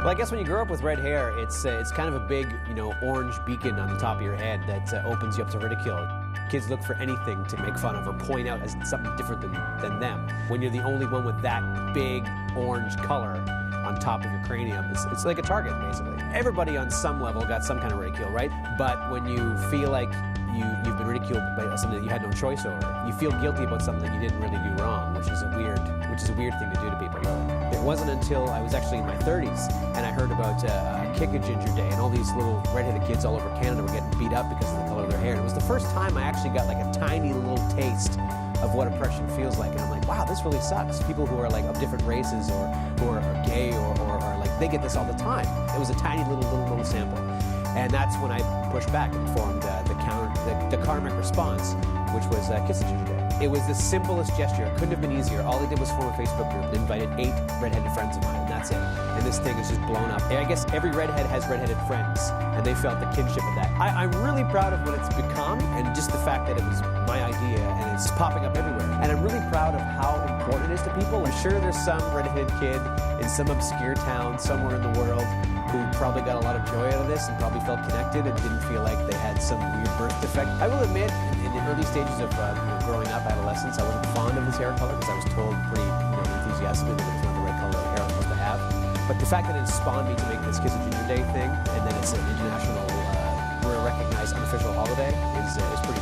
Well, I guess when you grow up with red hair, it's kind of a big, orange beacon on the top of your head that opens you up to ridicule. Kids look for anything to make fun of or point out as something different than them. When you're the only one with that big orange color on top of your cranium, it's like a target, basically. Everybody on some level got some kind of ridicule, right? But when you feel like you've been ridiculed by something that you had no choice over, you feel guilty about something that you didn't really do wrong, which is a weird thing to do to people. It wasn't until I was actually in my 30s and I heard about Kick a Ginger Day, and all these little redheaded kids all over Canada were getting beat up because of the color of their hair. And it was the first time I actually got like a tiny little taste of what oppression feels like, and I'm like, wow, this really sucks. People who are like of different races or who are gay or like, they get this all the time. It was a tiny little sample, and that's when I pushed back and formed the karmic response, which was Kiss a Ginger Day. It was the simplest gesture. It couldn't have been easier. All I did was form a Facebook group and invited 8 redheaded friends of mine, and that's it. And this thing is just blown up. I guess every redhead has redheaded friends, and they felt the kinship of that. I'm really proud of what it's become, and just the fact that it was my idea, and it's popping up everywhere. And I'm really proud of how important it is to people. I'm sure there's some redheaded kid in some obscure town somewhere in the world who probably got a lot of joy out of this and probably felt connected and didn't feel like they had some weird birth defect. I will admit, in the early stages of growing up, adolescence, I wasn't fond of this hair color because I was told pretty enthusiastically that it's not the right color of hair I'm supposed to have. But the fact that it spawned me to make this Kiss a Ginger Day thing, and then it's an international, recognized unofficial holiday, is pretty